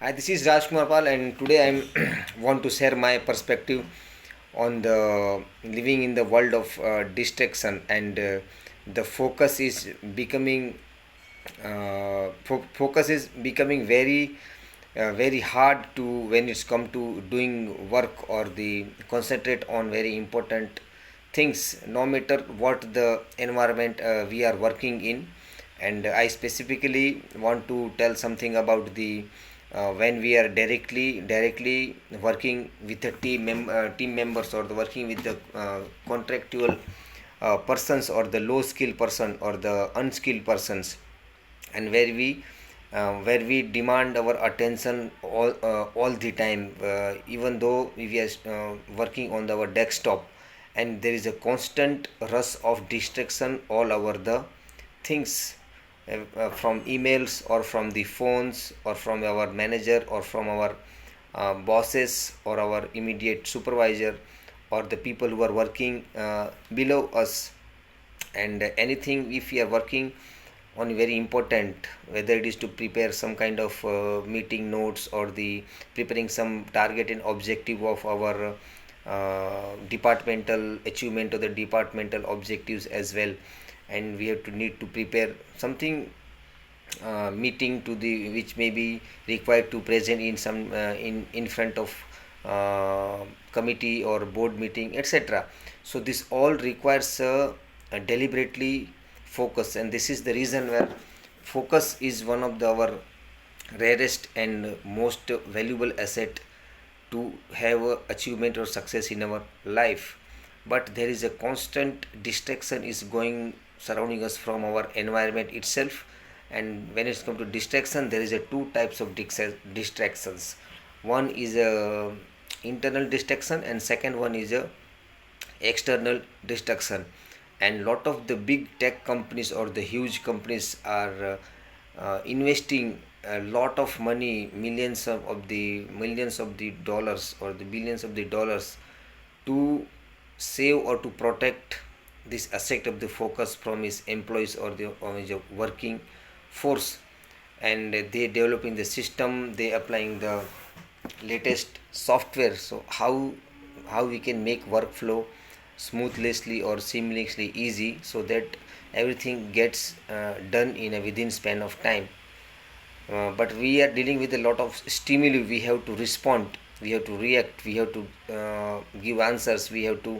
Hi, this is Rajkumar Pal, and today I want to share my perspective on the living in the world of distraction, and the focus is becoming very hard to when it's come to doing work or the concentrate on very important things, no matter what the environment we are working in. And I specifically want to tell something about the when we are directly working with the team members, or the working with the contractual persons, or the low skill person or the unskilled persons, and where we demand our attention all the time, even though we are working on our desktop, and there is a constant rush of distraction all over the things, from emails or from the phones or from our manager or from our bosses or our immediate supervisor or the people who are working below us. And anything, if we are working on very important, whether it is to prepare some kind of meeting notes or the preparing some target and objective of our departmental achievement or the departmental objectives as well, and we have to need to prepare something, meeting to the which may be required to present in some in front of committee or board meeting, etc. So this all requires a deliberately focus, and this is the reason where focus is one of our rarest and most valuable asset to have a achievement or success in our life. But there is a constant distraction is going surrounding us from our environment itself. And when it's come to distraction, there is a two types of distractions. One is a internal distraction, and second one is a external distraction. And lot of the big tech companies or the huge companies are investing a lot of money, millions of the dollars or the billions of the dollars, to save or to protect this aspect of the focus from his employees or his working force. And they developing the system, they applying the latest software. So how we can make workflow smoothly or seamlessly easy, so that everything gets done in a within span of time. But we are dealing with a lot of stimuli. We have to respond, we have to react, we have to give answers, we have to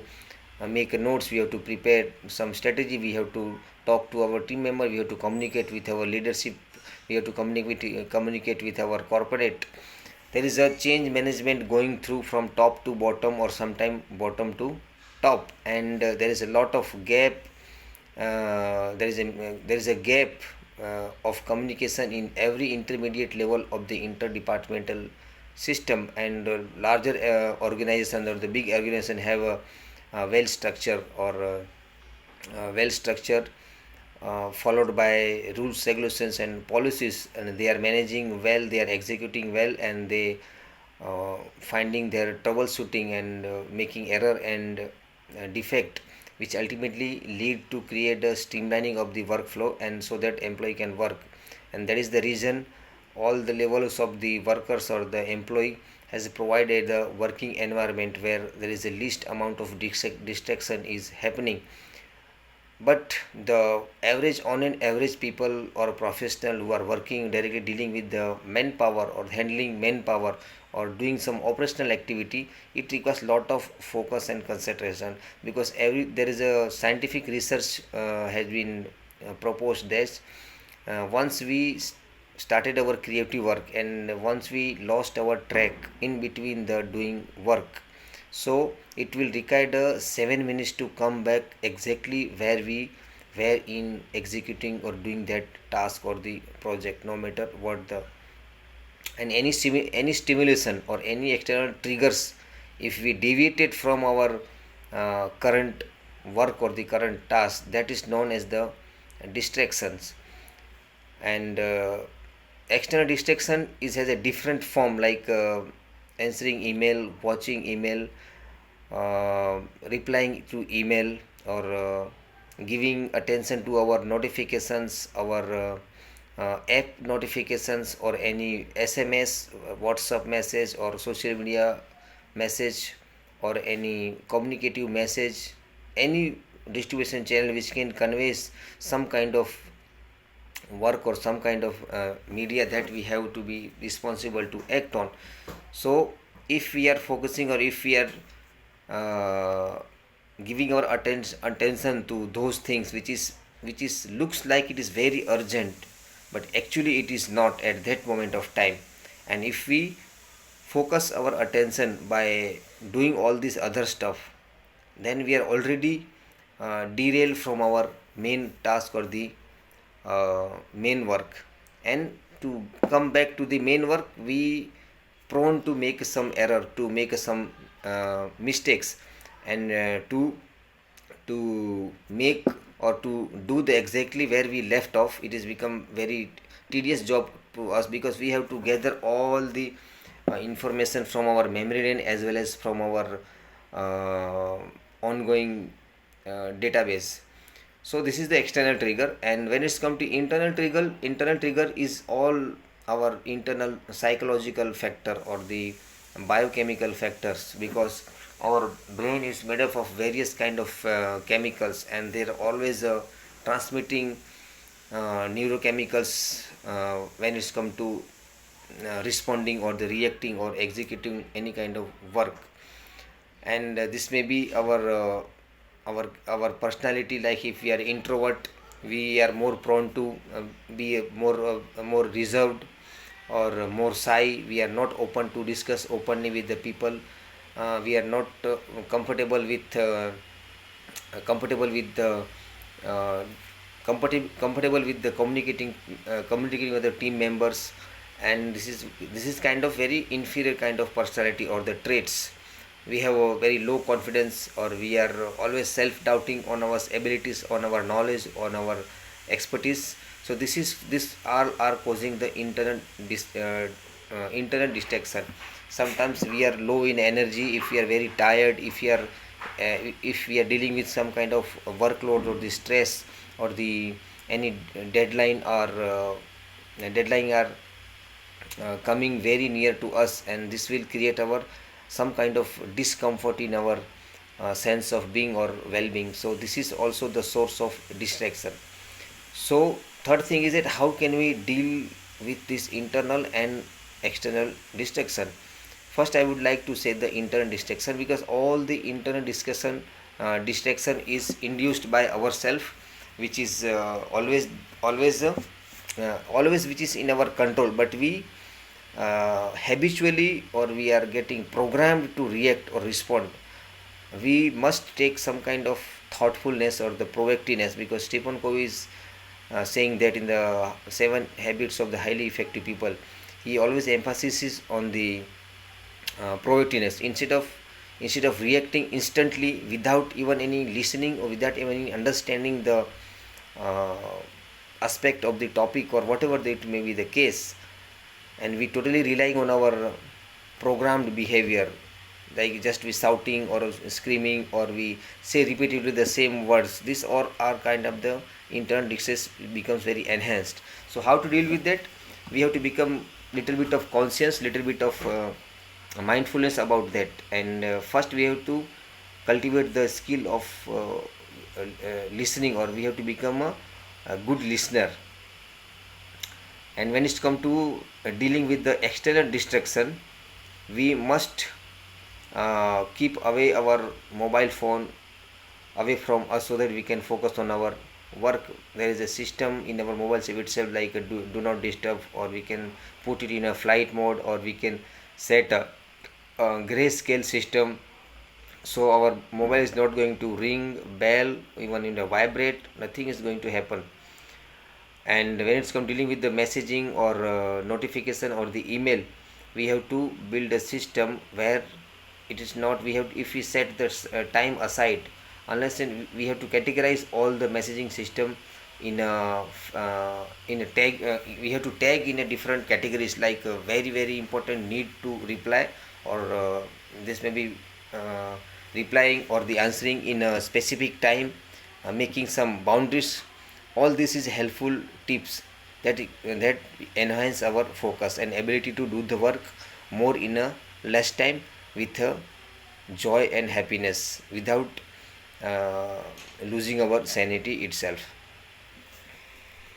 make notes, we have to prepare some strategy, we have to talk to our team member, we have to communicate with our leadership, we have to communicate with our corporate. There is a change management going through from top to bottom, or sometime bottom to top, and there is a lot of gap. There is a gap of communication in every intermediate level of the interdepartmental system. And larger organization or the big organization have a well structured or well structured, followed by rules, regulations and policies, and they are managing well, they are executing well, and they finding their troubleshooting and making error and defect, which ultimately lead to create a streamlining of the workflow, and so that employee can work. And that is the reason all the levels of the workers or the employee has provided a working environment where there is a least amount of distraction is happening. But the average, on an average, people or professional who are working directly dealing with the manpower or handling manpower or doing some operational activity, it requires lot of focus and concentration, because there is a scientific research has been proposed that once we started our creative work, and once we lost our track in between the doing work, so it will require 7 minutes to come back exactly where we were in executing or doing that task or the project, no matter what the. And any stimulation or any external triggers, if we deviated from our current work or the current task, that is known as the distractions. And external distraction is has a different form, like answering email, watching email, replying to email, or giving attention to our notifications, our app notifications or any SMS, WhatsApp message or social media message or any communicative message, any distribution channel which can convey some kind of work or some kind of media that we have to be responsible to act on. So if we are focusing or if we are uh, giving our attention to those things which is looks like it is very urgent, but actually it is not at that moment of time, and if we focus our attention by doing all this other stuff, then we are already derailed from our main task or the main work. And to come back to the main work, we prone to make some error, to make some mistakes, and to make or to do the exactly where we left off, it has become very tedious job to us, because we have to gather all the information from our memory lane as well as from our uh, ongoing database. So this is the external trigger, and when it's come to internal trigger is all our internal psychological factor or the biochemical factors, because our brain is made up of various kind of chemicals, and they're always transmitting neurochemicals when it's come to responding or the reacting or executing any kind of work. And this may be our personality, like if we are introvert, we are more prone to be more reserved or more shy. We are not open to discuss openly with the people. We are not comfortable with the uh, comfortable with the communicating with the team members. And this is kind of very inferior kind of personality or the traits. We have a very low confidence, or we are always self doubting on our abilities, on our knowledge, on our expertise. So this are causing the internal distraction. Sometimes we are low in energy, if we are very tired, if we are dealing with some kind of workload or the stress or the any deadline or deadline are coming very near to us, and this will create our some kind of discomfort in our sense of being or well-being. So this is also the source of distraction. So third thing is that how can we deal with this internal and external distraction. First I would like to say the internal distraction, because all the internal distraction is induced by ourselves, which is always which is in our control, but we habitually or we are getting programmed to react or respond. We must take some kind of thoughtfulness or the proactiveness, because Stephen Covey is saying that in the 7 habits of the highly effective people, he always emphasizes on the proactiveness, instead of reacting instantly without even any listening or without even any understanding the uh, aspect of the topic or whatever that may be the case, and we totally relying on our programmed behavior, like just we shouting or screaming, or we say repeatedly the same words. This or are kind of the internal distress becomes very enhanced. So how to deal with that? We have to become little bit of conscious, little bit of mindfulness about that. And first we have to cultivate the skill of listening, or we have to become a good listener. And when it's come to dealing with the external distraction, we must keep away our mobile phone away from us, so that we can focus on our work. There is a system in our mobile chip itself, like a do not disturb, or we can put it in a flight mode, or we can set a grayscale system, so our mobile is not going to ring bell, even in the vibrate, nothing is going to happen. And when it's come dealing with the messaging or notification or the email, we have to build a system where it is not, we have, if we set the time aside, unless and we have to categorize all the messaging system in a tag, we have to tag in a different categories, like very very important need to reply, or this may be uh, replying or the answering in a specific time, making some boundaries. All this is helpful tips. that enhance our focus and ability to do the work more in a less time with a joy and happiness without uh, losing our sanity itself.